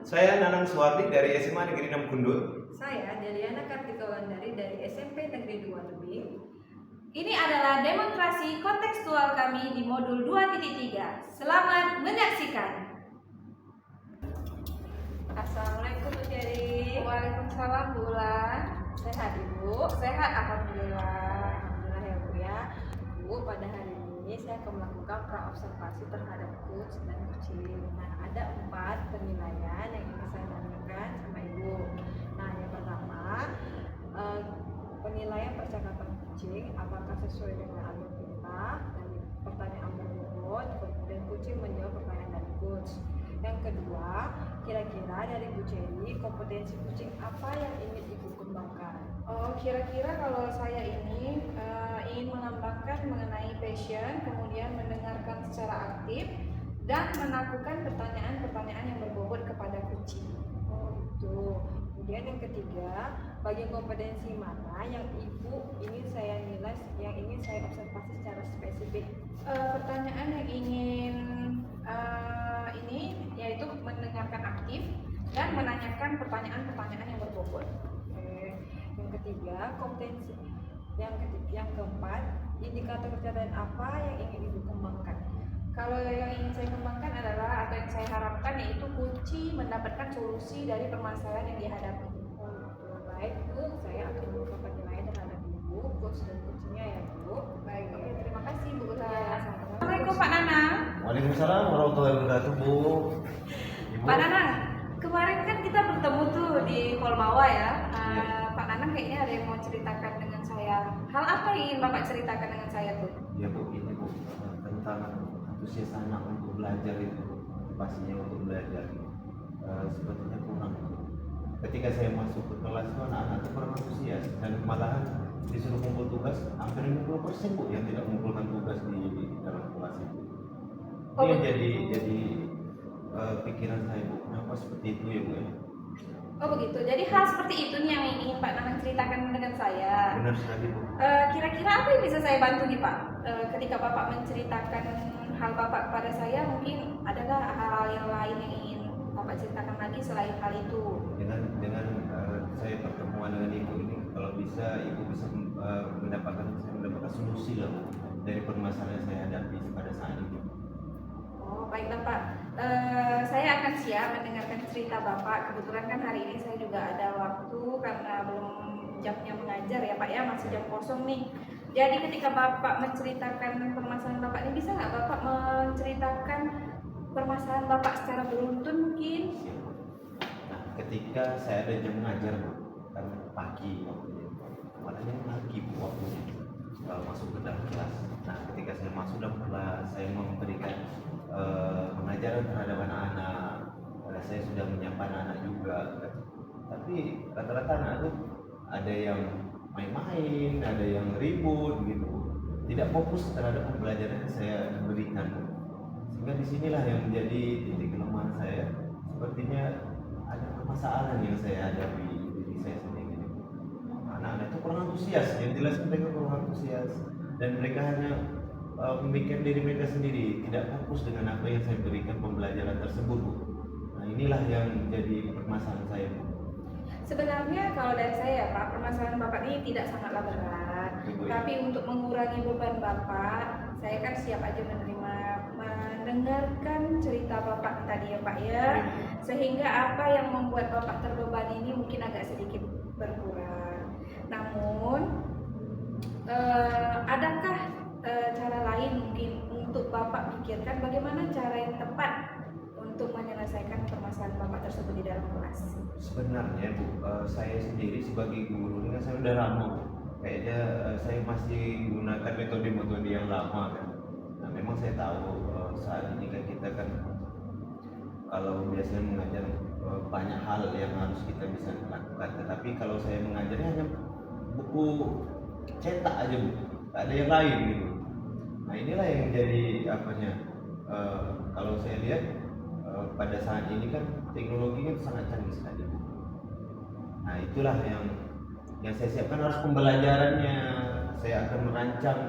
Saya Nanang Suwardi dari SMA Negeri 6 Gundul. Saya Deliana Kartika Wandari dari SMP Negeri 2 Tebing. Ini adalah demonstrasi kontekstual kami di modul 2.3. Selamat menyaksikan. Assalamualaikum Bu Jerry. Waalaikumsalam Bu Ulan. Sehat Ibu? Sehat alhamdulillah. Alhamdulillah ya Bu ya. Bu, pada hari ini saya akan melakukan praobservasi terhadap kucing dan kucing. Nah, ada 4 penilaian yang ingin saya tanyakan sama Ibu. Nah, yang pertama, penilaian percakapan kucing apakah sesuai dengan alur perintah, dan pertanyaan berbobot, kemudian kucing menjawab pertanyaan dari coach. Yang kedua, kira-kira dari Bu Cherry, kompetensi kucing apa yang ingin Ibu kembangkan? Oh, kira-kira kalau saya ini ingin mengembangkan mengenai passion, kemudian mendengarkan secara aktif dan melakukan pertanyaan-pertanyaan yang berbobot kepada kucing. Oh, itu. Kemudian yang ketiga, bagian kompetensi mana yang Ibu ingin saya nilai, yang ingin saya observasi secara spesifik? Pertanyaan yang ingin ini yaitu mendengarkan aktif dan menanyakan pertanyaan-pertanyaan yang berbobot. Oke. Yang ketiga, kompetensi. Yang keempat, indikator pencapaian apa yang ingin Ibu kembangkan? Kalau yang ingin saya kembangkan adalah atau yang saya harapkan yaitu kucing mendapatkan solusi dari permasalahan yang dihadapi. Baik Bu, saya akan membuka penilaian terhadap Ibu, coach dan kucingnya ya Bu. Baik. Oke, terima kasih Bu Ulan. Ya, Sama-sama. Assalamualaikum Pak Nanang. Waalaikumsalam warahmatullahi wabarakatuh, Bu. Ibu. Pak Nanang, kemarin kan kita bertemu tuh di Polmawa ya. Iya. Pak Nanang kayaknya ada yang mau ceritakan dengan saya. Hal apa yang ingin Bapak ceritakan dengan saya tuh? Ya Bu, ini Bu tentang antusias anak untuk belajar itu, pastinya untuk belajar sepertinya kurang. Ketika saya masuk ke kelas itu anak-anak itu kurang antusias dan malahan disuruh kumpul tugas hampir 50% Bu yang tidak mengumpulkan tugas di dalam kelas itu. Oh, Ini yang jadi pikiran saya Bu, kenapa seperti itu ya Bu ya? Oh begitu. Jadi hal seperti itu nih yang ingin Pak Nanang ceritakan dengan saya. Benar sekali Bu. Kira-kira apa yang bisa saya bantu nih Pak? Ketika Bapak menceritakan hal Bapak kepada saya, mungkin adalah hal yang lain yang ingin Bapak ceritakan lagi selain hal itu. Dengan saya pertemuan dengan ibu ini, kalau bisa ibu bisa mendapatkan solusi lah Bu, dari permasalahan yang saya hadapi pada saat ini. Oh baiklah Pak. Saya akan siap mendengarkan cerita Bapak. Kebetulan kan hari ini saya juga ada waktu karena belum jamnya mengajar ya Pak ya, masih jam kosong nih. Jadi ketika Bapak menceritakan permasalahan Bapak ini, bisa nggak Bapak menceritakan permasalahan Bapak secara beruntun mungkin? Nah, ketika saya ada jam mengajar Bu, kan pagi waktunya, makanya pagi Bu waktunya masuk ke dalam kelas. Nah, ketika saya masuk dalam kelas, saya memberikan pengajaran terhadap anak-anak. Saya sudah menyapa anak-anak juga, kan. Tapi rata-rata anak itu ada yang main-main, ada yang ribut gitu, tidak fokus terhadap pembelajaran yang saya berikan. Sehingga disinilah yang menjadi titik kelemahan saya. Sepertinya ada permasalahan yang saya hadapi di diri saya sendiri. Anak-anak itu kurang antusias, yang jelas mereka kurang antusias dan mereka hanya memikirkan diri mereka sendiri, tidak fokus dengan apa yang saya berikan pembelajaran tersebut Bu. Nah inilah yang jadi permasalahan saya Bu. Sebenarnya kalau dari saya Pak, permasalahan Bapak ini tidak sangatlah berat. Betul, ya. Tapi untuk mengurangi beban Bapak, saya kan siap aja mendengarkan cerita Bapak tadi ya Pak ya. Sehingga apa yang membuat Bapak terbebani ini mungkin agak sedikit berkurang. Namun, adakah cara lain mungkin untuk Bapak pikirkan bagaimana cara yang tepat untuk menyelesaikan permasalahan Bapak tersebut di dalam kelas? Sebenarnya Bu, saya sendiri sebagai guru ini kan saya udah lama Bu. Kayaknya saya masih gunakan metode-metode yang lama kan. Nah memang saya tahu saat ini kan kita kan kalau biasanya mengajar banyak hal yang harus kita bisa lakukan. Tetapi kalau saya mengajarnya hanya buku cetak aja Bu, tak ada yang lain gitu. Nah inilah yang jadi apanya, kalau saya lihat pada saat ini kan teknologi itu sangat canggih sekali. Nah itulah yang saya siapkan harus pembelajarannya. Saya akan merancang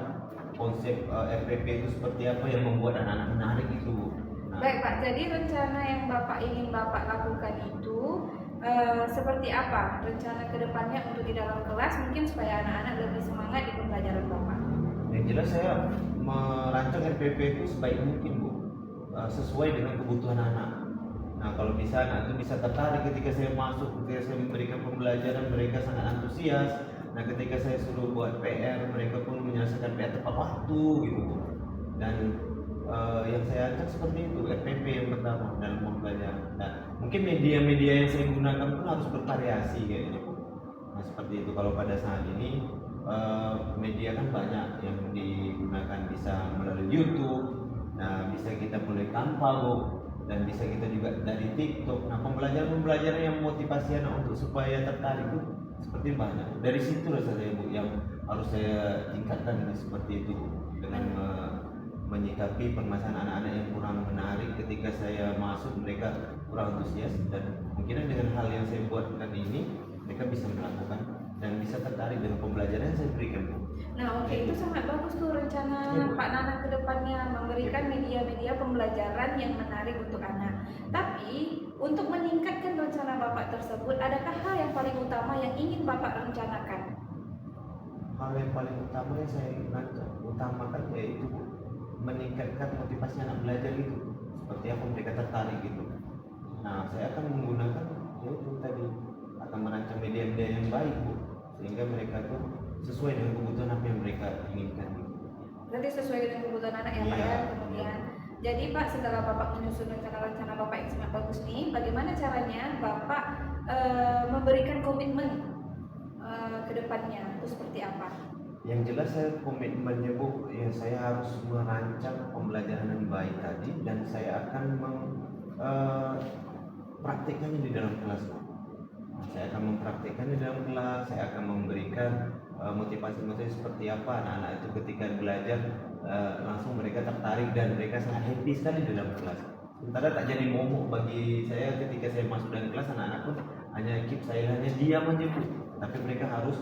konsep RPP itu seperti apa yang membuat anak-anak menarik itu. Nah Baik Pak, jadi rencana yang Bapak ingin Bapak lakukan itu seperti apa? Rencana kedepannya untuk di dalam kelas mungkin supaya anak-anak lebih semangat di pembelajaran Bapak. Yang jelas saya merancang RPP itu sebaik mungkin Bu, sesuai dengan kebutuhan anak. Nah kalau bisa anak itu bisa tertarik ketika saya masuk, ketika saya memberikan pembelajaran mereka sangat antusias. Nah ketika saya suruh buat PR mereka pun menyelesaikan PR tepat waktu gitu Bu. Dan yang saya rancang seperti itu RPP yang pertama dalam pembelajaran. Nah mungkin media-media yang saya gunakan pun harus bervariasi kayaknya Bu. Nah seperti itu kalau pada saat ini media kan banyak yang digunakan, bisa melalui YouTube, nah bisa kita mulai tanpa Bu, dan bisa kita juga dari TikTok. Nah pembelajaran yang motivasi anak untuk supaya tertarik itu seperti banyak. Dari situ rasa saya Bu yang harus saya tingkatkan seperti itu Bu. Dengan menyikapi permasalahan anak-anak yang kurang menarik ketika saya masuk, mereka kurang antusias, dan mungkin dengan hal yang saya buatkan ini mereka bisa melakukan dan bisa tertarik dengan pembelajaran yang saya berikan Bu. Nah oke, itu sangat bagus tuh rencana Pak Nanang ke depannya, memberikan media-media pembelajaran yang menarik untuk anak. Tapi untuk meningkatkan rencana Bapak tersebut, adakah hal yang paling utama yang ingin Bapak rencanakan? Hal yang paling utama yang saya utamakan yaitu meningkatkan motivasi anak belajar itu, seperti apa mereka tertarik gitu. Nah saya akan menggunakan yaitu tadi, akan merancang media-media yang baik Bu, sehingga mereka tuh sesuai dengan kebutuhan apa yang mereka inginkan. Berarti sesuai dengan kebutuhan anak ya Pak ya. Kemudian jadi Pak, setelah Bapak menyusun rencana-rencana Bapak yang sangat bagus nih, bagaimana caranya Bapak memberikan komitmen ke depannya itu seperti apa? Yang jelas saya komitmennya Bu, ya saya harus merancang pembelajaran yang baik tadi, dan saya akan praktikkannya di dalam kelas Bu. Saya akan mempraktikkannya di dalam kelas, saya akan memberikan motivasi-motivasi seperti apa anak-anak itu ketika belajar, langsung mereka tertarik dan mereka sangat happy sekali di dalam kelas. Sementara tak jadi momok bagi saya ketika saya masuk dalam kelas, anak-anak pun hanya keep silent, hanya diam aja Bu. Tapi mereka harus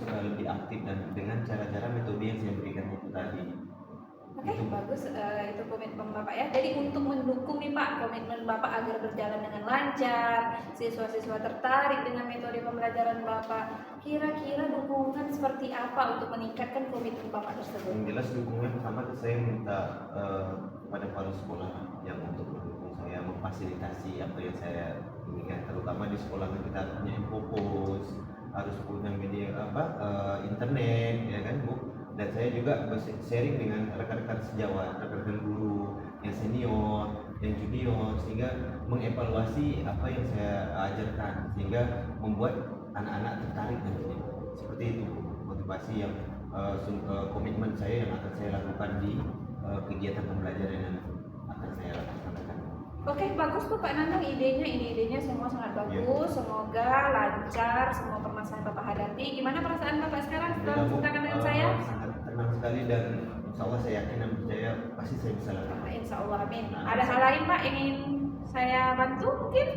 lebih aktif dan dengan cara-cara metode yang saya berikan itu tadi. Oke, bagus, itu komitmen Bapak ya. Jadi untuk mendukung nih Pak, komitmen Bapak agar berjalan dengan lancar, siswa-siswa tertarik dengan metode pembelajaran Bapak, kira-kira dukungan seperti apa untuk meningkatkan komitmen Bapak tersebut? Yang jelas dukungan pertama saya minta pada para sekolah yang untuk mendukung saya, memfasilitasi apa yang saya inginkan, terutama di sekolah kita punya infopos, harus punya media internet ya kan Bu. Dan saya juga sharing dengan rekan-rekan sejawat, rekan-rekan guru yang senior, yang junior, sehingga mengevaluasi apa yang saya ajarkan, sehingga membuat anak-anak tertarik nantinya. Seperti itu motivasi yang komitmen saya yang akan saya lakukan di kegiatan pembelajaran yang akan saya lakukan. Oke, bagus tuh Pak Nanang idenya semua sangat bagus. Semoga lancar semua permasalahan Bapak hadapi. Gimana perasaan Bapak sekarang setelah berbincang dengan saya? Sangat tenang sekali, dan insya Allah saya yakin dan percaya pasti saya bisa lakukan. Insya Allah, amin. Ada hal lain Pak ingin saya bantu mungkin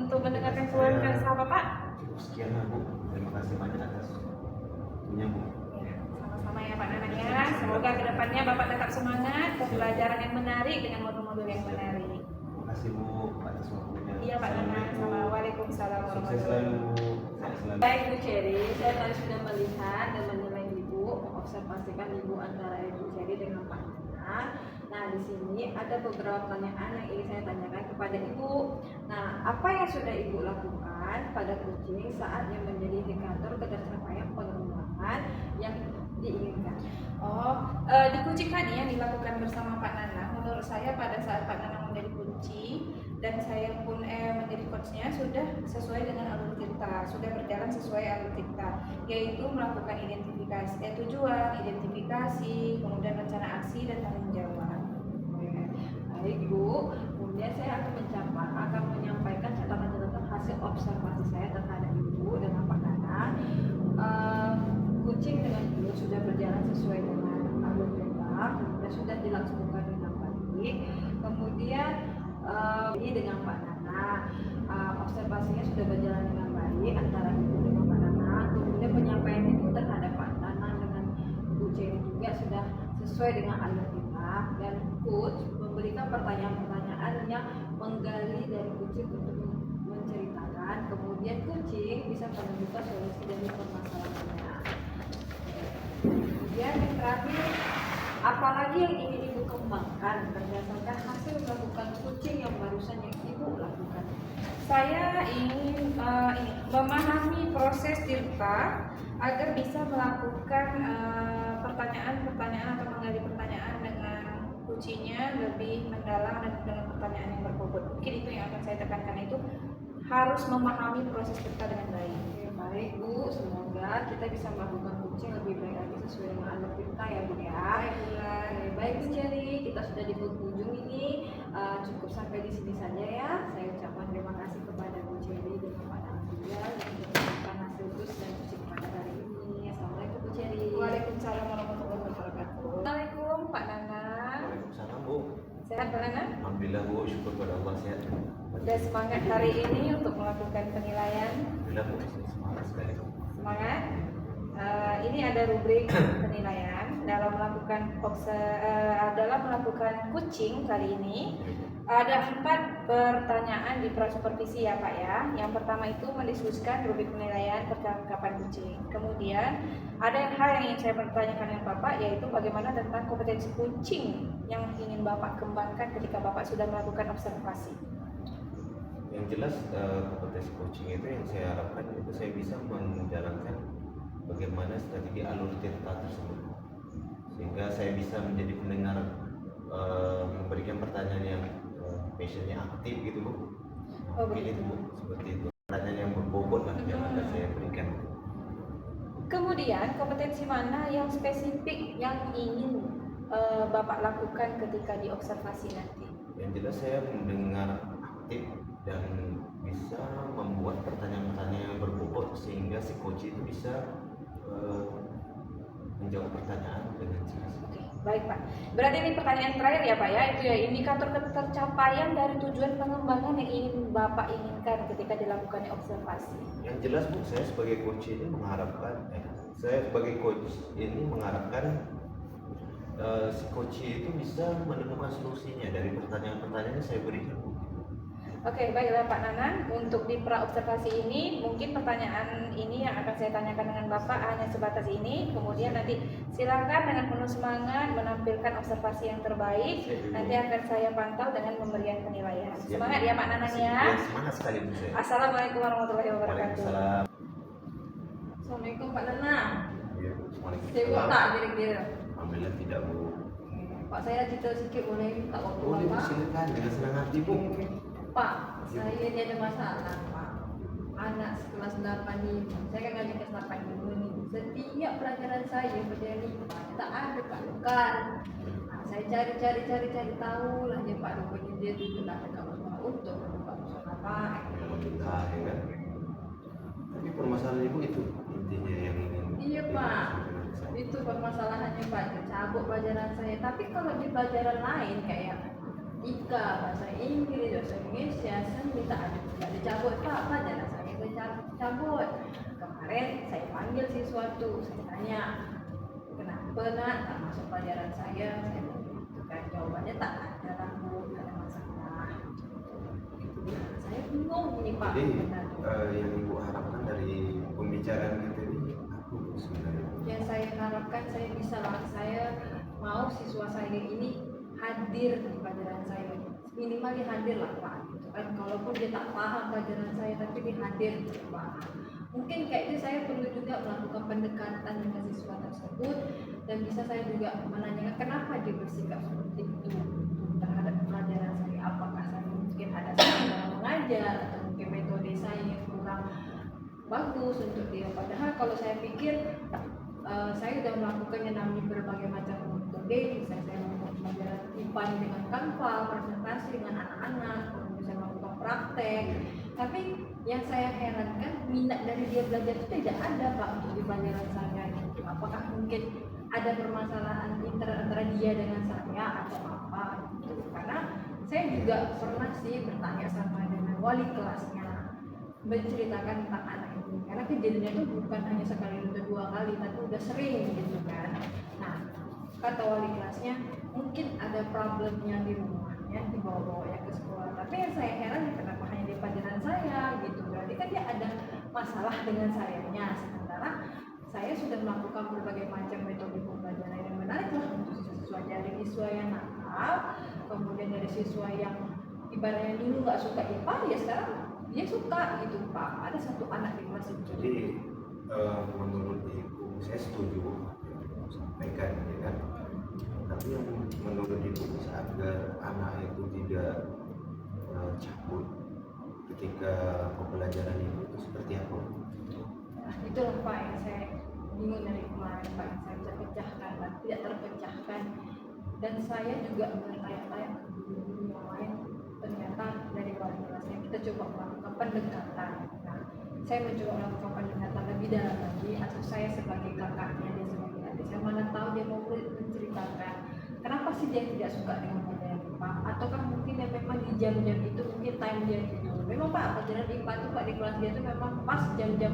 untuk mendengarkan keluhan kesah Bapak? Cukup sekian lah Bu. Terima kasih banyak atas waktunya Bu. Sama-sama ya Pak Nanang ya. Semoga kedepannya Bapak tetap semangat, pembelajaran yang menarik dengan modul-modul yang menarik. Terima kasih Bu atas waktunya. Iya Pak Nanang, Waalaikumsalam Sukses warahmatullahi selalu. Baik Bu Cherry, saya tadi sudah melihat dan menilai Ibu, mengobservasikan Ibu antara Ibu Cherry dengan Pak Nanang. Nah di sini ada beberapa pertanyaan yang ingin saya tanyakan kepada Ibu. Nah apa yang sudah Ibu lakukan pada kucing saat yang menjadi indikator ketercapaian pengembangan yang diinginkan? Di kucing tadi yang dilakukan bersama Pak Nanang, menurut saya pada saat Pak Nanang menjadi kunci dan saya pun menjadi coachnya sudah sesuai dengan alur kita, sudah berjalan sesuai alur kita, yaitu melakukan identifikasi tujuan, identifikasi, kemudian rencana aksi dan tanggung jawab. Baik Bu, kemudian saya akan menyampaikan catatan-catatan hasil observasi saya terhadap Ibu dengan Pak Nanang. Kucing dengan Ibu sudah berjalan sesuai dengan alur kita, dan sudah dilangsungkan dengan baik. Kemudian ini dengan Pak Nanang, observasinya sudah berjalan dengan baik antara Ibu dengan Pak Nanang. Kemudian penyampaian Ibu terhadap Pak Nanang dengan Bu Cherry juga sudah sesuai dengan alur kita, dan coach memberikan pertanyaan-pertanyaan yang menggali dari kucing untuk menceritakan, kemudian kucing bisa menemukan solusi dari permasalahannya. Kemudian yang terakhir, apalagi yang ingin ibu kembangkan berdasarkan hasil melakukan kucing yang barusan yang ibu lakukan? Saya ingin memahami proses Tirta agar bisa melakukan pertanyaan-pertanyaan atau menggali pertanyaan dengan kucingnya lebih mendalam dan dengan pertanyaan yang berbobot. Mungkin itu yang akan saya tekankan, itu harus memahami proses Tirta dengan baik. Oke, baik Bu, semoga kita bisa melakukan kucing lebih baik lagi sesuai dengan alat kita ya Bu ya. Baik, Bulan. Oke, baik Bu Cherry, kita sudah di penghujung ini. Cukup sampai di sini saja ya. Saya ucapkan terima kasih kepada Bu Cherry dan kepada Amelia yang sudah memberikan hasil tus dan kucing pada hari ini. Assalamualaikum Bu Cherry. Waalaikumsalam warahmatullahi wabarakatuh. Assalamualaikum Pak Nana. Waalaikumsalam Bu. Sehat Pak Nana? Alhamdulillah Bu, syukur pada Allah sehat. Udah semangat hari ini untuk melakukan penilaian? Alhamdulillah Bu, saya semangat sekali. Semangat. Ini ada rubrik penilaian dalam melakukan kucing kali ini. Ada 4 pertanyaan di prasupervisi ya Pak ya. Yang pertama itu mendiskusikan rubrik penilaian percakapan kucing. Kemudian ada hal yang ingin saya bertanyakan dengan Bapak, yaitu bagaimana tentang kompetensi kucing yang ingin Bapak kembangkan ketika Bapak sudah melakukan observasi. Yang jelas kompetensi coaching itu yang saya harapkan itu saya bisa menjalankan bagaimana strategi alur Tirta tersebut, sehingga saya bisa menjadi pendengar, memberikan pertanyaan yang passionnya aktif gitu Bu. Oh, Mungkin begitu. itu Bu, seperti itu, pertanyaan yang berbobot lah yang akan saya berikan. Kemudian kompetensi mana yang spesifik yang ingin Bapak lakukan ketika diobservasi nanti? Yang jelas saya mendengar aktif dan bisa membuat pertanyaan-pertanyaan yang berbobot sehingga si coach itu bisa menjawab pertanyaan dengan jelas. Oke, baik Pak. Berarti ini pertanyaan terakhir ya Pak ya, itu ya indikator ketercapaian dari tujuan pengembangan yang ingin Bapak inginkan ketika dilakukannya observasi. Yang jelas Bu, saya sebagai coach ini mengharapkan, si coach itu bisa menemukan solusinya dari pertanyaan-pertanyaan yang saya berikan Bu. Oke, baiklah Pak Nanan. Untuk di pra-observasi ini, mungkin pertanyaan ini yang akan saya tanyakan dengan Bapak hanya sebatas ini. Kemudian nanti silakan dengan penuh semangat menampilkan observasi yang terbaik. Nanti akan saya pantau dengan pemberian penilaian. Semangat ya Pak Nanan ya. Semangat sekali Bu saya. Assalamualaikum warahmatullahi wabarakatuh. Waalaikumsalam. Assalamualaikum Pak Nana. Iya Bu, Sibuk Waalaikumsalam. tak kira-kira? Alhamdulillah tidak Bu. Pak, saya cerita sedikit boleh minta waktu Boleh Bu, Bapak? silakan dengan senang hati Bu. Pak, saya ini ada masalah Pak. Anak kelas 8 ini, saya kan ngaji kelas 8 dulu nih. Setiap pelajaran saya pelajaran IPA tak ada Pak Lukan. Nah, saya cari tahu lah dia Pak Lukan dia itu nak dekat rumah untuk Pak Lukan apa? Alhamdulillah ya kan. Tapi permasalahan Ibu itu intinya yang ingin. Iya Pak, itu permasalahannya Pak. Cabut pelajaran saya. Tapi kalau di pelajaran lain kayak IKA, bahasa Inggris, bahasa Indonesia, seni tak ada cabut Pak. Pelajaran saya cabut. Kemarin saya panggil siswa tuh, saya tanya kenapa nak tak masuk pelajaran saya kan jawabannya tak ada lah Bu, tak ada masalah. Saya bingung ini Pak. Jadi benar. yang Ibu harapkan dari pembicaraan kita ini apa Bu sebenarnya? Yang saya harapkan saya mau siswa saya ini hadir di pelajaran saya, minimal dia hadir lah Pak, gitu kan. Kalaupun dia tak paham pelajaran saya tapi dia hadir gitu Pak. Mungkin kayak itu saya perlu juga melakukan pendekatan dengan siswa tersebut dan bisa saya juga menanyakan kenapa dia bersikap seperti itu terhadap pelajaran saya. Apakah saya mungkin ada salah dalam mengajar atau mungkin metode saya yang kurang bagus untuk dia. Padahal kalau saya pikir saya sudah melakukan yang namanya berbagai macam metode, misalnya saya melakukan pelajaran IPA dengan Canva, presentasi dengan anak-anak, kemudian saya melakukan praktek. Tapi yang saya herankan minat dari dia belajar itu tidak ada Pak untuk di pelajaran saya. Gitu. Apakah mungkin ada permasalahan antara dia dengan saya atau apa? Gitu. Karena saya juga pernah sih bertanya sama dengan wali kelasnya, menceritakan tentang anak ini. Karena kejadiannya itu bukan hanya sekali atau 2 kali, tapi udah sering gitu kan. Nah, kata wali kelasnya mungkin ada problemnya di rumahnya, dibawa-bawa ya ke sekolah. Tapi yang saya heran ya kenapa hanya di pelajaran saya gitu, berarti kan dia ada masalah dengan sayanya. Sementara saya sudah melakukan berbagai macam metode pembelajaran yang menarik lah untuk siswa, dari siswa yang nakal, kemudian dari siswa yang ibaratnya dulu nggak suka IPA, ya sekarang dia suka gitu Pak. Ada satu anak di kelas itu. Jadi menurut Ibu, saya setuju yang Ibu sampaikan ya kan. Tapi yang menurut Ibu agar anak itu tidak cabut ketika pembelajaran itu seperti apa? Nah, itulah Pak yang saya bingung dari kemarin Pak, yang saya bisa pecahkan dan tidak terpecahkan. Dan saya juga bertanya-tanya ke guru-guru yang lain, ternyata dari wali kelasnya kita coba melakukan pendekatan. Nah, saya mencoba melakukan pendekatan lebih dalam lagi, atau saya sebagai kakaknya, dia sebagai adik, saya mana tahu dia mau menceritakan kenapa sih dia tidak suka dengan pelajaran IPA, ataukah mungkin yang memang di jam-jam itu mungkin time dia gitu. Memang Pak, pelajaran IPA itu Pak di kelas dia itu memang pas jam-jam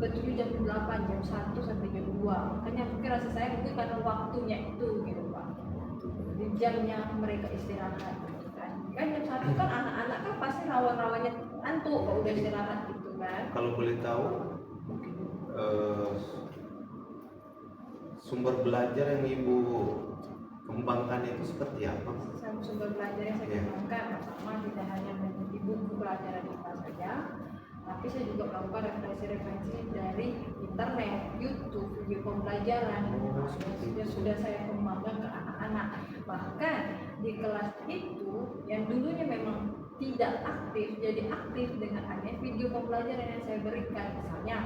ke-7, jam 8, jam 1 sampai jam 2. Makanya mungkin rasa saya mungkin karena waktunya itu gitu Pak, di jamnya mereka istirahat gitu kan. Kan jam 1 kan anak-anak kan pasti rawan-rawannya ngantuk kalau udah istirahat gitu kan. Kalau boleh tahu mungkin sumber belajar yang Ibu kembangkan itu seperti apa? Sumber belajar yang saya kembangkan pertama tidak hanya dari buku pelajaran IPA saja, tapi saya juga melakukan referensi-referensi dari internet, YouTube, video pembelajaran yang sudah saya kembangkan ke anak-anak. Bahkan di kelas itu yang dulunya memang tidak aktif jadi aktif dengan adanya video pembelajaran yang saya berikan. Misalnya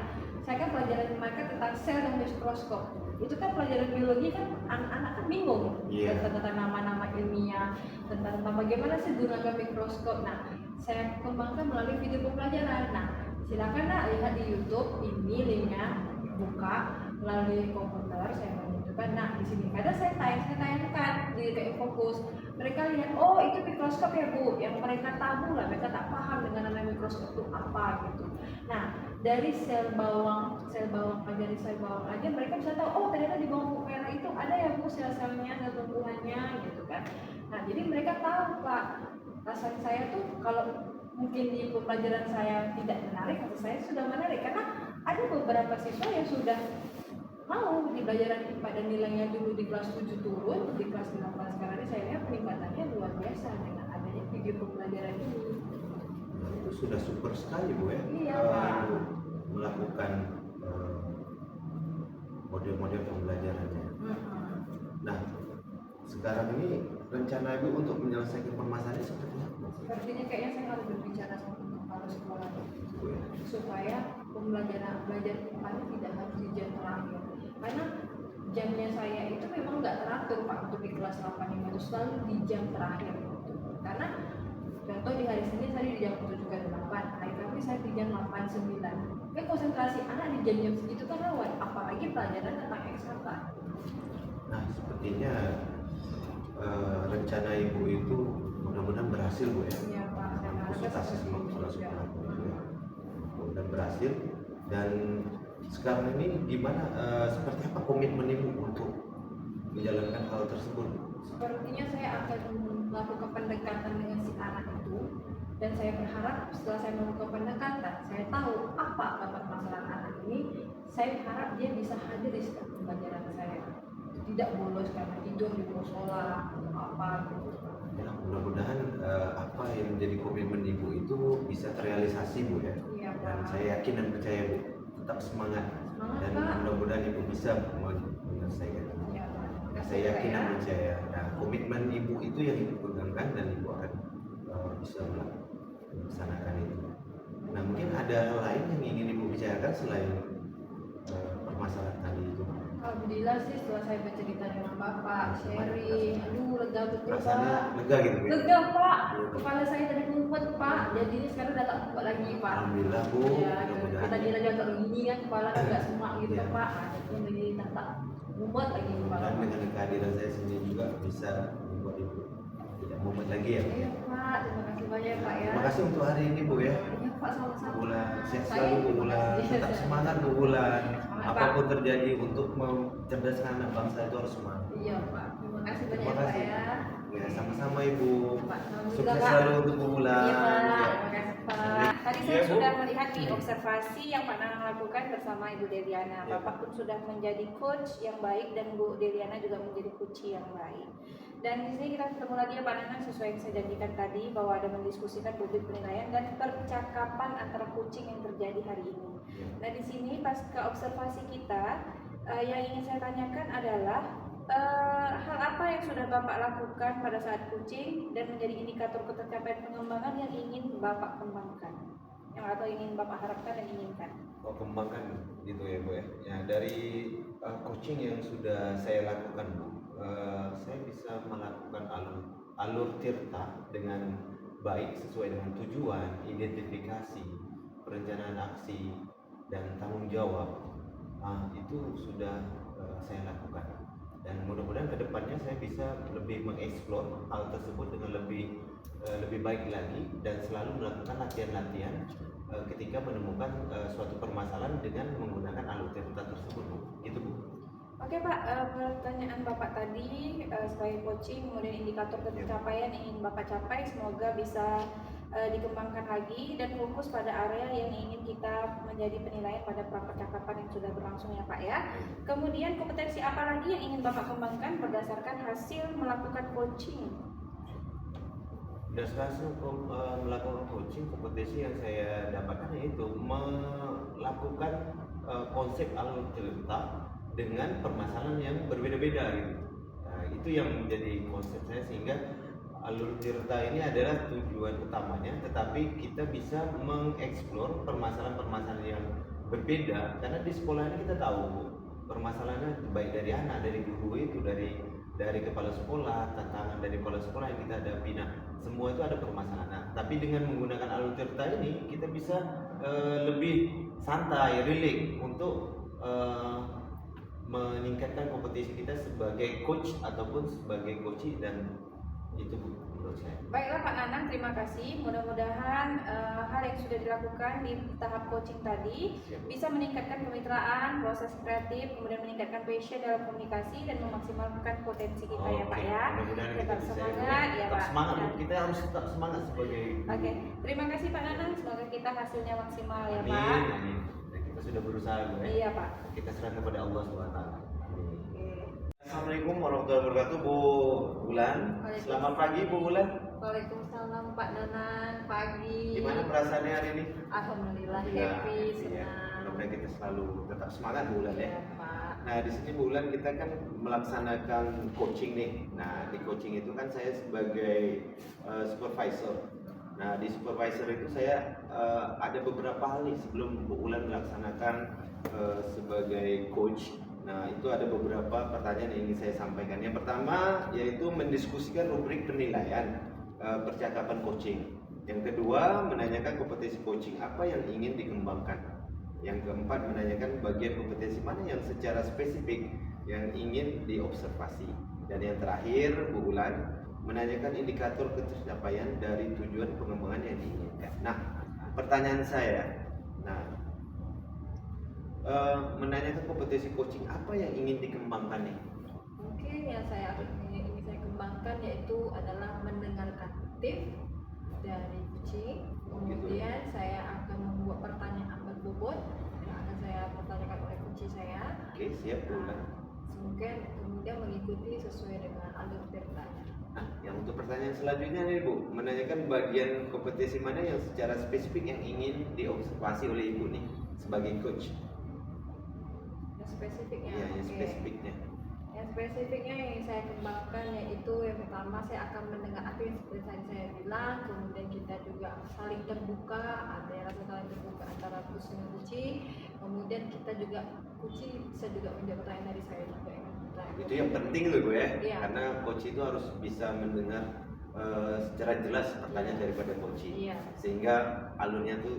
saya kan pelajaran mereka tentang sel dan mikroskop, itu kan pelajaran biologi kan anak-anak kan bingung tentang nama-nama ilmiah, tentang bagaimana sih gunakan mikroskop. Nah, saya kembangkan melalui video pembelajaran. Nah, silakan lihat di YouTube, ini linknya buka melalui komputer, saya menunjukkan. Nah, di sini kadang saya tayangkan di fokus. Mereka lihat, oh itu mikroskop ya Bu, yang mereka tahu lah, mereka tak paham dengan namanya mikroskop itu apa gitu. Nah, dari sel bawang dari sel bawang aja mereka bisa tahu, oh ternyata di bawang merah itu ada ya Bu sel-selnya, sel tumbuhannya gitu kan. Nah, jadi mereka tahu Pak. Rasanya saya tuh kalau mungkin di pembelajaran saya tidak menarik, atau saya sudah menarik karena ada beberapa siswa yang sudah mau di pelajaran IPA dan nilainya dulu di kelas 7 turun, di kelas 8 sekarang ini saya lihat peningkatannya luar biasa dengan adanya video pembelajaran ini. Itu sudah super sekali Bu ya. Iya Pak. Melakukan model-model pembelajarannya. Nah, sekarang ini rencana Ibu untuk menyelesaikan permasalahan seperti apa? Sepertinya kayaknya saya harus berbicara sama kepala sekolah Bu ya. supaya belajar IPA tidak harus di jam terakhir, karena jamnya saya itu memang nggak teratur Pak untuk di kelas 8 itu selalu di jam terakhir gitu. Karena contoh di hari Senin saya di jam 7 ke 8, hari Kamis saya di jam 8 9. Kan konsentrasi anak di jam-jam segitu kan rawan, apalagi pelajaran tentang eksakta. Nah, sepertinya rencana Ibu itu mudah-mudahan berhasil Bu ya. Iya Pak, saya harap Konsultasi sama kepala juga. sekolah Bu ya. Mudah-mudahan berhasil. Dan sekarang ini gimana, seperti apa komitmen Ibu untuk menjalankan hal tersebut? Sepertinya saya akan melakukan pendekatan dengan si anak itu, dan saya berharap setelah saya melakukan pendekatan, saya tahu apa permasalahan anak ini. Saya harap dia bisa hadir di setiap pembelajaran saya, tidak bolos karena tidur di musola atau apa gitu. Ya, mudah-mudahan apa yang menjadi komitmen Ibu itu bisa terrealisasi Bu ya. Iya Dan Pak. saya yakin dan percaya Bu, tetap semangat. Semangat, Dan Pak. mudah-mudahan Ibu bisa menyelesaikan. Iya Pak. Saya yakin dan percaya. Nah, komitmen Ibu itu yang Ibu pegangkan dan Ibu akan bisa melaksanakan itu. Nah, mungkin ada hal lain yang ingin Ibu bicarakan selain permasalahan tadi itu. Alhamdulillah sih setelah saya bercerita dengan Bapak, sharing, aduh lega betul Rasanya Pak. lega gitu ya. Lega Pak, kepala saya tadi mumet Pak, jadi ini sekarang udah tak mumet lagi Pak. Alhamdulillah Bu, Ya, mudah-mudahan. kita dia lagi agak begini kan, kepala agak semak gitu Iya. Pak. Nah, jadi jadi tak mumet lagi kepala. Dan dengan kehadiran saya sendiri juga bisa membuat Ibu tidak mumet lagi ya. Iya Pak, terima kasih banyak Pak ya. Terima kasih untuk hari ini Bu ya. Iya Pak, sama-sama. Bulan sehat Saya selalu Bu terima Bulan, kasih. tetap semangat Bu Bulan. Semangat apapun terjadi untuk mencerdaskan anak bangsa itu harus semangat. Iya Pak, terima kasih banyak Terima Pak kasih. ya. Ya, sama-sama Ibu. Pak, selamat juga, Sukses Pak. selalu untuk Bu Wulan. Iya Pak, Ya. terima kasih Pak. Tadi saya Iya, Bu. sudah melihat nih observasi yang Pak Nanang lakukan bersama Ibu Deliana. Iya. Bapak pun sudah menjadi coach yang baik dan Bu Deliana juga menjadi coach yang baik. Dan di sini kita ketemu lagi ya Pak Nanang, sesuai yang saya janjikan tadi bahwa ada mendiskusikan publik penilaian dan percakapan antara coaching yang terjadi hari ini. Iya. Nah di sini pas ke observasi kita, yang ingin saya tanyakan adalah hal apa yang sudah Bapak lakukan pada saat coaching dan menjadi indikator ketercapaian pengembangan yang ingin Bapak kembangkan, yang atau ingin Bapak harapkan dan inginkan. Oh, kembangkan gitu ya Bu ya. Ya, dari coaching yang sudah saya lakukan Bu, saya bisa melakukan alur tirta dengan baik sesuai dengan tujuan, identifikasi, perencanaan aksi, dan tanggung jawab. Itu sudah saya lakukan. Dan mudah-mudahan kedepannya saya bisa lebih mengeksplor hal tersebut dengan lebih baik lagi dan selalu melakukan latihan-latihan ketika menemukan suatu permasalahan dengan menggunakan alur tirta tersebut Bu. Gitu Bu. Oke Pak, pertanyaan Bapak tadi sebagai coaching, kemudian indikator pencapaian yang ingin Bapak capai, semoga bisa dikembangkan lagi dan fokus pada area yang ingin kita menjadi penilaian pada percakapan yang sudah berlangsung ya Pak ya. Kemudian kompetensi apa lagi yang ingin Bapak kembangkan berdasarkan hasil melakukan coaching? Berdasarkan melakukan coaching, kompetensi yang saya dapatkan yaitu melakukan konsep alur cerita dengan permasalahan yang berbeda-beda gitu. Nah, itu yang menjadi konsep saya, sehingga alur cerita ini adalah tujuan utamanya, tetapi kita bisa mengeksplor permasalahan-permasalahan yang berbeda karena di sekolah ini kita tahu Bu, permasalahannya baik dari anak, dari guru itu, dari kepala sekolah, tantangan dari kepala sekolah yang kita hadapi. Nah, semua itu ada permasalahan. Nah, tapi dengan menggunakan alur cerita ini kita bisa lebih santai, rileks untuk meningkatkan kompetisi kita sebagai coach ataupun sebagai coachee, dan itu menurut saya. Baiklah Pak Nanang, terima kasih. Mudah-mudahan hal yang sudah dilakukan di tahap coaching tadi bisa meningkatkan kemitraan, proses kreatif, kemudian meningkatkan passion dalam komunikasi dan memaksimalkan potensi kita ya Pak ya. Mudah-mudahan kita Tetap bisa semangat ya tetap Pak. semangat Bu. Kita harus tetap semangat sebagai Oke, terima kasih Pak Nanang. Semoga kita hasilnya maksimal ya Amin, Pak. amin. Dan kita sudah berusaha Bu ya. Iya Pak. Kita serahkan kepada Allah SWT. Amin. Oke. Assalamualaikum warahmatullahi wabarakatuh Bu Wulan. Selamat pagi Bu Wulan. Waalaikumsalam Pak Nanang, pagi. Gimana perasaannya hari ini? Alhamdulillah Ya, happy, iya. senang. Mudah-mudahan kita selalu tetap semangat Bu Wulan ya. Iya Pak. Nah, di sini Bu Wulan kita kan melaksanakan coaching nih. Nah, di coaching itu kan saya sebagai supervisor. Nah, di supervisor itu saya ada beberapa hal nih sebelum Bu Wulan melaksanakan sebagai coach. Nah, itu ada beberapa pertanyaan yang ingin saya sampaikan. Yang pertama yaitu mendiskusikan rubrik penilaian percakapan coaching. Yang kedua, menanyakan kompetensi coaching apa yang ingin dikembangkan. Yang keempat, menanyakan bagian kompetensi mana yang secara spesifik yang ingin diobservasi. Dan yang terakhir, Bu Wulan menanyakan indikator ketercapaian dari tujuan pengembangan yang diinginkan. Nah, pertanyaan saya, menanyakan kompetensi coaching apa yang ingin dikembangkan nih? Mungkin yang ingin saya kembangkan yaitu adalah mendengarkan aktif dari kucing. Kemudian saya akan membuat pertanyaan berbobot yang akan saya pertanyakan oleh kucing saya. Oke, siap Bu Wulan. Kemudian mengikuti sesuai dengan alur ceritanya. Nah, yang untuk pertanyaan selanjutnya nih Bu, menanyakan bagian kompetensi mana yang secara spesifik yang ingin diobservasi oleh Ibu nih sebagai coach? Yang spesifiknya. Iya, yang oke. spesifiknya. Yang spesifiknya yang ingin saya kembangkan yaitu yang pertama saya akan mendengar aktif seperti tadi saya bilang, kemudian kita juga saling terbuka, ada rasa saling terbuka antara kucing dan kucing, kemudian kita juga kucing bisa juga menjawab pertanyaan dari saya juga ya. Itu yang penting tuh Bu ya, Iya. karena coach itu harus bisa mendengar secara jelas pertanyaan daripada coach, Iya. sehingga alurnya tuh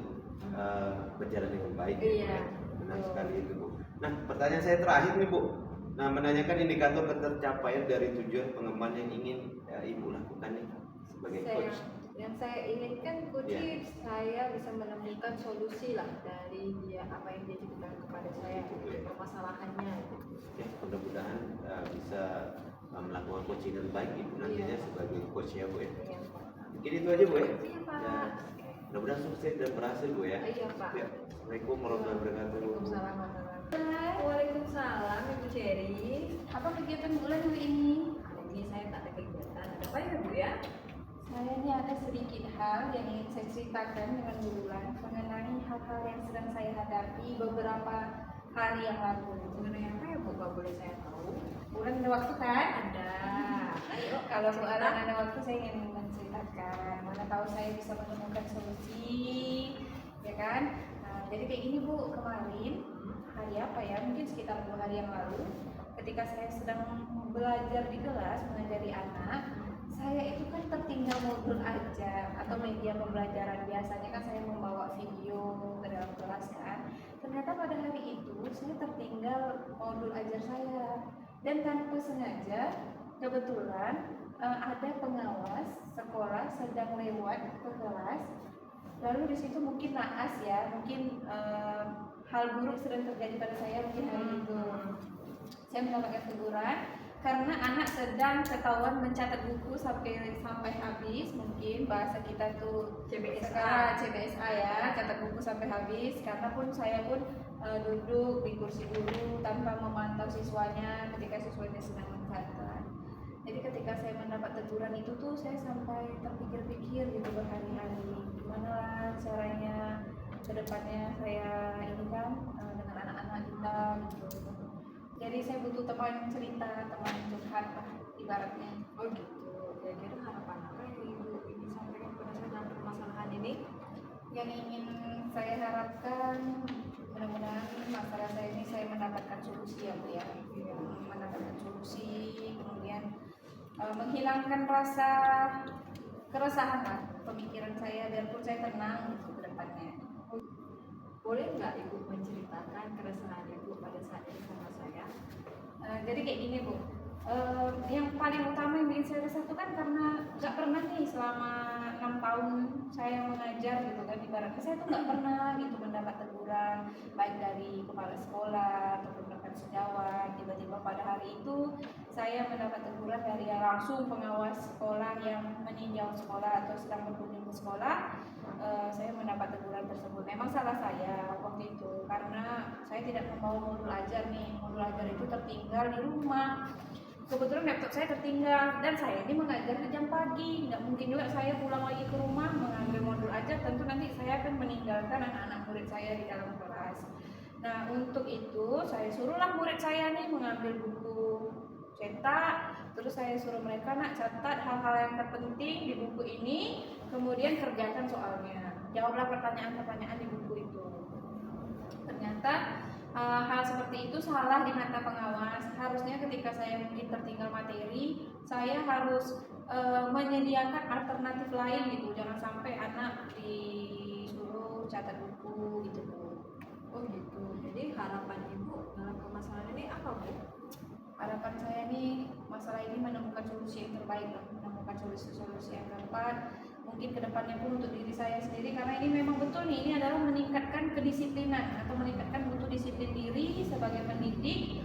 berjalan dengan baik. Iya, Ya. Benar betul. sekali itu Bu. Nah, pertanyaan saya terakhir nih Bu. Nah, menanyakan indikator ketercapaian dari tujuan pengembangan yang ingin Ibu lakukan nih sebagai Saya coach. Yang saya inginkan Kuci saya bisa menemukan solusi lah dari dia apa yang dia ceritakan kepada saya permasalahannya. Ya, mudah-mudahan bisa melakukan coaching yang baik Ibu nantinya sebagai coach ya Bu ya. Iya, Pak. Mungkin itu aja Bu ya. Iya, Pak. Ya, mudah-mudahan sukses dan berhasil Bu ya. Iya, Pak. Ya. Assalamualaikum warahmatullahi wabarakatuh. Waalaikumsalam warahmatullahi wabarakatuh. Waalaikumsalam Ibu Cherry. Apa kegiatan bulan hari ini? Hari ini saya tak ada kegiatan. Ada apa ya Bu ya? Saya ini ada sedikit hal yang ingin saya ceritakan dengan Bu Wulan mengenai hal-hal yang sedang saya hadapi beberapa hari yang lalu. Mengenai apa ya Bu? Kalau boleh saya tahu? Bulan ada waktu kan? Ada. Ayo Kalau Bu cerita. Alan ada waktu saya ingin menceritakan. Mana tahu saya bisa menemukan solusi, ya kan? Nah, jadi kayak gini Bu, kemarin hari apa ya? Mungkin sekitar 2 hari yang lalu, ketika saya sedang belajar di kelas mengajari anak, saya itu kan tertinggal modul ajar atau media pembelajaran. Biasanya kan saya membawa video ke dalam kelas kan. Ternyata pada hari itu saya tertinggal modul ajar saya, dan tanpa sengaja kebetulan ada pengawas sekolah sedang lewat ke kelas. Lalu di situ mungkin naas ya, mungkin hal buruk sedang terjadi pada saya mungkin hari itu. Saya mendapatkan teguran karena anak sedang ketahuan mencatat buku sampai habis, mungkin bahasa kita tuh CBSA ya, catat buku sampai habis. Karena pun saya pun duduk di kursi guru tanpa memantau siswanya ketika siswanya sedang mencatat. Jadi ketika saya mendapat teguran itu tuh saya sampai terpikir-pikir gitu berhari-hari, gimana lah caranya kedepannya saya ini kan dengan anak-anak kita gitu. Jadi saya butuh teman cerita, teman curhat lah ibaratnya. Oh gitu. Kira-kira harapan apa yang Ibu ingin sampaikan kepada saya dalam permasalahan ini? Yang ingin saya harapkan mudah-mudahan masalah saya ini saya mendapatkan solusi ya Bu ya. Mendapatkan solusi, kemudian menghilangkan rasa keresahan lah pemikiran saya, biarpun saya tenang gitu ke depannya. Boleh nggak Ibu menceritakan keresahan Ibu pada saat ini sama saya? Jadi kayak gini Bu, yang paling utama yang bikin saya resah itu kan karena nggak pernah nih selama 6 tahun saya mengajar gitu kan, ibaratnya saya tuh nggak pernah gitu mendapat teguran baik dari kepala sekolah ataupun rekan sejawat. Tiba-tiba pada hari itu saya mendapat teguran dari langsung pengawas sekolah yang meninjau sekolah atau sedang berkunjung ke sekolah. Saya mendapat teguran tersebut. Memang salah saya waktu itu karena saya tidak membawa modul ajar nih. Modul ajar itu tertinggal di rumah. Kebetulan laptop saya tertinggal dan saya ini mengajar di jam pagi. Nggak mungkin juga saya pulang lagi ke rumah mengambil modul ajar. Tentu nanti saya akan meninggalkan anak-anak murid saya di dalam kelas. Nah untuk itu saya suruhlah murid saya nih mengambil buku cetak. Terus saya suruh mereka nak catat hal-hal yang terpenting di buku ini, kemudian kerjakan soalnya, jawablah pertanyaan-pertanyaan di buku itu. Ternyata hal seperti itu salah di mata pengawas. Harusnya ketika saya mungkin tertinggal materi, saya harus menyediakan alternatif lain gitu. Jangan sampai anak disuruh catat buku gitu Bu. Oh gitu. Jadi harapan Ibu dalam permasalahan ini apa Bu? Harapan saya nih masalah ini menemukan solusi yang terbaik, menemukan solusi yang tepat. Mungkin kedepannya pun untuk diri saya sendiri, karena ini memang betul nih, ini adalah meningkatkan kedisiplinan atau meningkatkan mutu disiplin diri sebagai pendidik.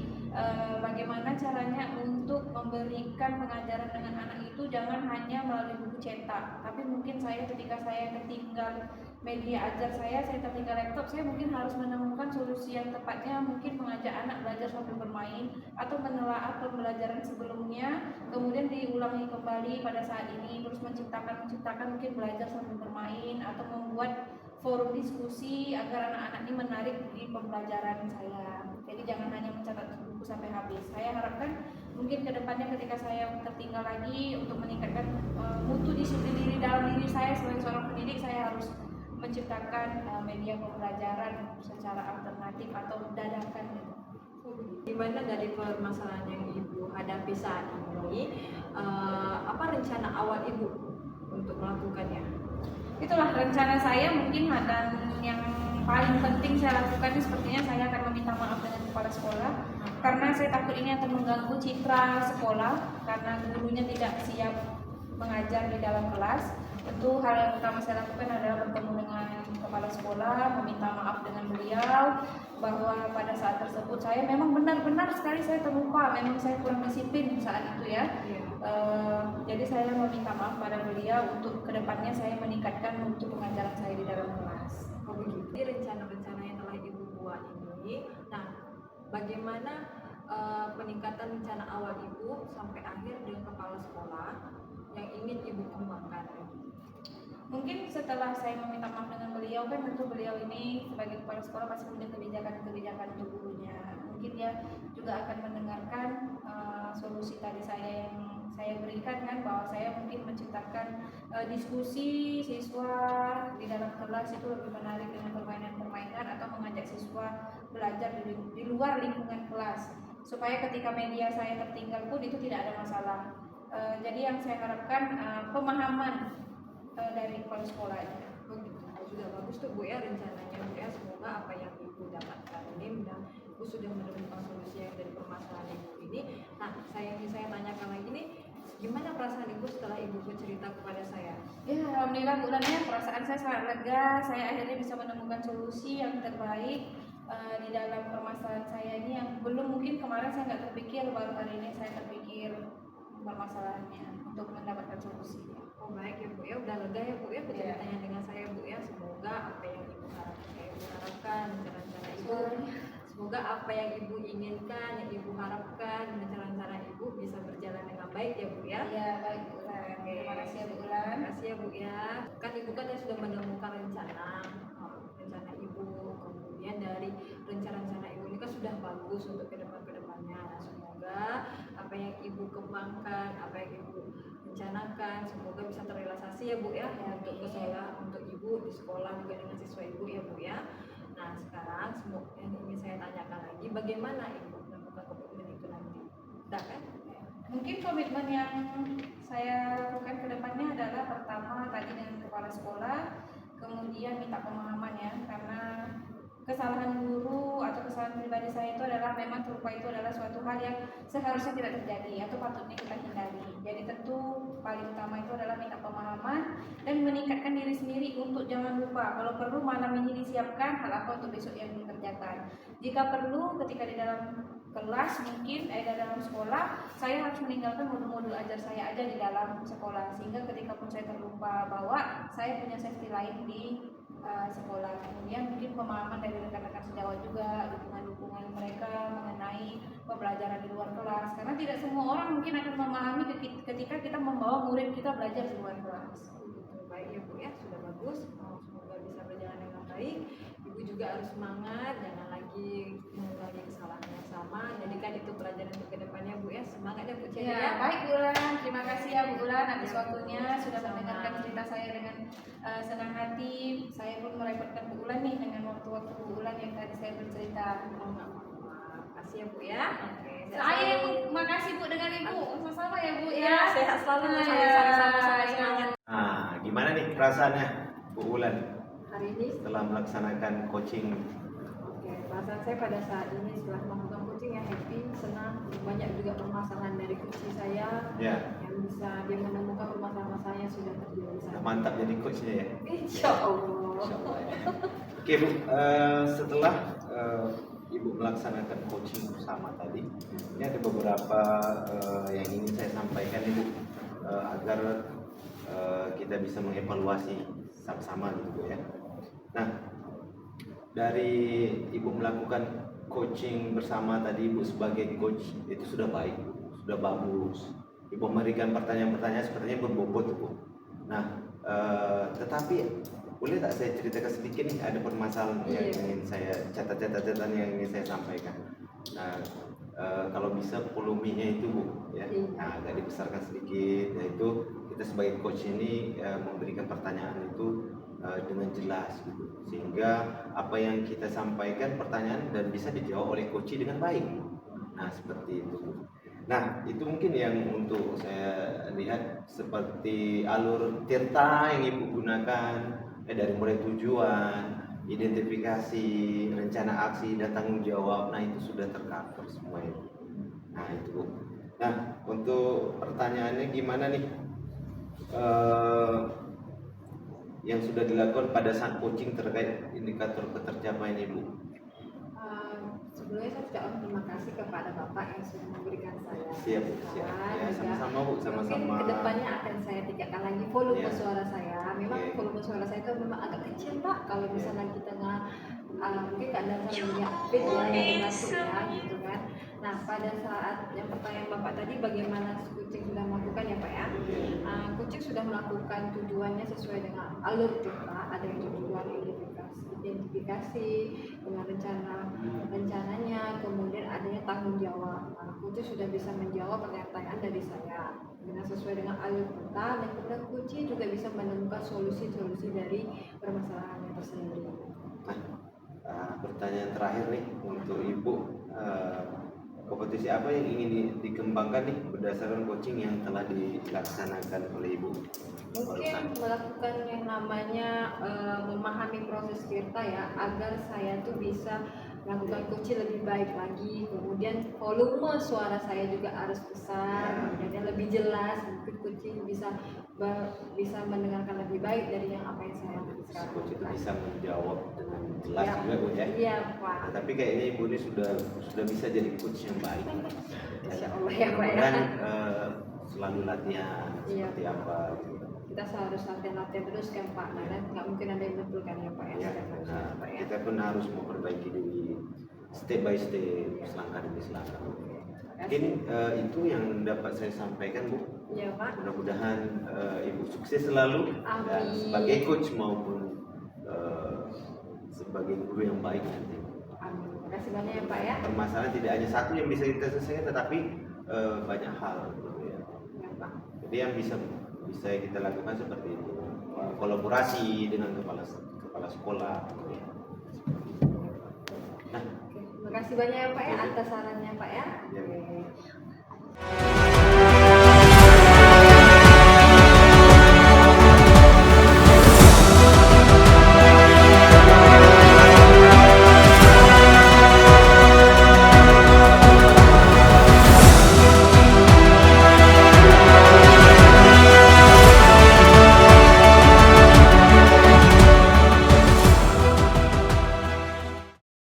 Bagaimana caranya untuk memberikan pengajaran dengan anak itu jangan hanya melalui buku cetak, tapi mungkin saya ketika saya ketinggal media ajar saya tertinggal laptop, saya mungkin harus menemukan solusi yang tepatnya, mungkin mengajak anak belajar sambil bermain atau menelaah pembelajaran sebelumnya kemudian diulangi kembali pada saat ini, terus menciptakan mungkin belajar sambil bermain atau membuat forum diskusi agar anak-anak ini menarik di pembelajaran saya. Jadi jangan hanya mencatat buku sampai habis. Saya harapkan mungkin kedepannya ketika saya tertinggal lagi untuk meningkatkan mutu disiplin diri dalam diri saya sebagai seorang pendidik, saya harus menciptakan media pembelajaran secara alternatif atau dadakan gitu. Gimana dari permasalahan yang Ibu hadapi saat ini? Apa rencana awal Ibu untuk melakukannya? Itulah rencana saya mungkin, dan yang paling penting saya lakukan ini sepertinya saya akan meminta maaf dengan kepala sekolah karena saya takut ini akan mengganggu citra sekolah karena gurunya tidak siap mengajar di dalam kelas. Tentu hal yang pertama saya lakukan adalah bertemu dengan kepala sekolah, meminta maaf dengan beliau bahwa pada saat tersebut saya memang benar-benar sekali saya terlupa, memang saya kurang disiplin saat itu ya. Iya. Jadi saya meminta maaf pada beliau untuk kedepannya saya meningkatkan mutu pengajaran saya di dalam kelas. Oh begitu. Jadi rencana-rencana yang telah Ibu buat ini, nah bagaimana peningkatan rencana awal Ibu sampai akhir dengan kepala sekolah yang ingin Ibu kembangkan? Mungkin setelah saya meminta maaf dengan beliau, kan tentu beliau ini sebagai kepala sekolah pasti punya kebijakan-kebijakan untuk gurunya. Mungkin dia juga akan mendengarkan solusi tadi saya yang saya berikan kan, bahwa saya mungkin menciptakan diskusi siswa di dalam kelas itu lebih menarik dengan permainan-permainan atau mengajak siswa belajar di luar lingkungan kelas supaya ketika media saya tertinggal pun itu tidak ada masalah. Jadi yang saya harapkan pemahaman dari kepala sekolahnya. Begitu. Sudah bagus tuh Bu ya rencananya Bu ya. Semoga apa yang Ibu dapatkan ini dan Ibu sudah menemukan solusi yang dari permasalahan Ibu ini. Nah, saya tanyakan lagi nih, gimana perasaan Ibu setelah Ibu bercerita kepada saya? Ya, alhamdulillah Bu Lan, ya, perasaan saya sangat lega. Saya akhirnya bisa menemukan solusi yang terbaik di dalam permasalahan saya ini yang belum mungkin kemarin saya nggak terpikir, baru hari ini saya terpikir permasalahannya untuk mendapatkan solusi. Oh baik ya Bu ya, udah lega ya Bu ya berceritanya dengan saya Bu ya. Semoga apa yang Ibu harapkan, rencana-rencana Ibu, semoga apa yang Ibu inginkan, yang Ibu harapkan, rencana-rencana Ibu bisa berjalan dengan baik ya Bu ya. Ya, baik Bu Lan. Terima kasih ya Bu Lan. Terima kasih ya Bu ya. Kan Ibu kan sudah menemukan rencana Ibu, kemudian dari rencana-rencana Ibu ini kan sudah bagus untuk kedepannya. Nah, semoga apa yang Ibu kembangkan, apa yang Ibu rencanakan, semoga bisa terrealisasi ya Bu ya, untuk sekolah, untuk Ibu di sekolah juga dengan siswa Ibu ya Bu ya. Nah sekarang yang ingin saya tanyakan lagi, bagaimana Ibu melakukan komitmen itu nanti? Udah kan? Mungkin komitmen yang saya lakukan ke depannya adalah pertama tadi dengan kepala sekolah, kemudian minta pemahaman ya, karena kesalahan guru atau kesalahan pribadi saya itu adalah memang terlupa itu adalah suatu hal yang seharusnya tidak terjadi atau patutnya kita hindari. Jadi tentu paling utama itu adalah minta pemahaman dan meningkatkan diri sendiri untuk jangan lupa kalau perlu malam ini disiapkan hal apa untuk besok yang dikerjakan. Jika perlu ketika di dalam kelas mungkin di dalam sekolah saya harus meninggalkan modul-modul ajar saya aja di dalam sekolah sehingga ketika pun saya terlupa bahwa saya punya safety lain di sekolah. Kemudian mungkin pemahaman dari rekan-rekan sejawat juga, dukungan-dukungan mereka mengenai pembelajaran di luar kelas, karena tidak semua orang mungkin akan memahami ketika kita membawa murid kita belajar di luar kelas. Baik ya Bu ya, sudah bagus. Semoga bisa berjalan dengan baik. Ibu juga harus semangat, jangan lagi mengulangi kesalahan yang sama. Jadikan itu pelajaran untuk kedepannya Bu ya. Semangat ya Bu Celi Ya, ya. baik Bu Ulan, terima kasih ya Bu Ulan atas Ya, waktunya sudah sama. mendengarkan cerita saya dengan senang hati. Saya pun merepotkan Bu Ulan nih dengan waktu-waktu Bu Ulan yang tadi saya bercerita. Makasih ya Bu ya. Oke, Saya yang makasih Bu dengan Ibu, sama-sama ya Bu ya. sehat selalu, Ya, sama-sama ya. semangat. Nah, gimana nih perasaannya Bu Ulan Hari ini setelah melaksanakan coaching? oke, perasaan saya pada saat ini setelah melakukan coaching yang happy, senang, banyak juga permasalahan dari coaching saya Ya, yang bisa dia menemukan permasalahan yang sudah terjadi saat ini. mantap jadi coachnya ya. Insya Allah. Insya Allah ya. Oke Bu, setelah Ibu melaksanakan coaching bersama tadi, ini ada beberapa yang ingin saya sampaikan Ibu agar kita bisa mengevaluasi sama-sama gitu Bu ya. Nah, dari Ibu melakukan coaching bersama tadi Ibu sebagai coach itu sudah baik, sudah bagus. Ibu memberikan pertanyaan-pertanyaan sepertinya berbobot Bu. Nah, tetapi boleh tak saya ceritakan sedikit nih, ada permasalahan yang ingin saya catatan yang ingin saya sampaikan. Nah, kalau bisa volumenya itu Bu ya, nah, agak dibesarkan sedikit, yaitu kita sebagai coach ini memberikan pertanyaan itu dengan jelas gitu, sehingga apa yang kita sampaikan pertanyaan dan bisa dijawab oleh coach dengan baik. Nah seperti itu. Nah itu mungkin yang untuk saya lihat seperti alur tirta yang Ibu gunakan dari mulai tujuan, identifikasi, rencana aksi dan tanggung jawab. Nah itu sudah tercover semua itu. Nah itu Bu. Nah untuk pertanyaannya gimana nih? yang sudah dilakukan pada saat coaching terkait indikator ketercapaian Ibu? Sebelumnya saya ucapkan terima kasih kepada Bapak yang sudah memberikan saya. Siap, siap. Ya, sama-sama Bu, sama-sama. Mungkin kedepannya akan saya tingkatkan lagi volume Ya. suara saya. Memang Oke. volume suara saya itu memang agak kecil Pak. Kalau misalnya kita mungkin keadaan saya melihat fit ya, gitu kan. Nah, pada saat yang pertanyaan Bapak tadi bagaimana coaching sudah melakukan ya Pak ya? Coaching sudah melakukan tujuannya sesuai dengan alur kita. Ada yang tujuan identifikasi dengan rencananya, kemudian adanya tanggung jawab. Coaching sudah bisa menjawab pertanyaan dari saya dengan sesuai dengan alur kita, dan kemudian coaching juga bisa menemukan solusi-solusi dari permasalahannya tersendiri. Pertanyaan terakhir nih untuk Ibu, kompetisi apa yang ingin dikembangkan nih berdasarkan coaching yang telah dilaksanakan oleh Ibu? Mungkin melakukan yang namanya memahami proses kita ya, agar saya tuh bisa melakukan coaching lebih baik lagi. Kemudian volume suara saya juga harus besar, dan lebih jelas. Mungkin coaching bisa mendengarkan lebih baik dari yang apa yang saya lakukan sekarang. Coach itu bisa menjawab dengan jelas Ya. juga Bu ya. Iya Pak. Nah, tapi kayaknya Ibu ini sudah bisa jadi coach yang baik. Insya Allah ya Pak ya. Dan selalu latihan Iya. seperti apa gitu. Kita harus latihan terus kan Pak, karena nggak mungkin ada yang betul kan ya Pak ya. Ya, Setiap nah, Pak ya. kita pun harus memperbaiki diri step by step, selangkah demi selangkah. Mungkin itu yang dapat saya sampaikan Bu. Iya Pak. Mudah-mudahan Ibu sukses selalu dan Amin. sebagai coach maupun sebagai guru yang baik nanti. Amin. Terima kasih banyak ya Pak ya. Permasalahan tidak hanya satu yang bisa kita selesaikan, tetapi banyak hal gitu ya. Ya Pak. Jadi yang bisa kita lakukan seperti itu, kolaborasi dengan kepala sekolah. Nah, Oke. Terima kasih banyak ya Pak ya atas sarannya Pak ya. Ya. Oke.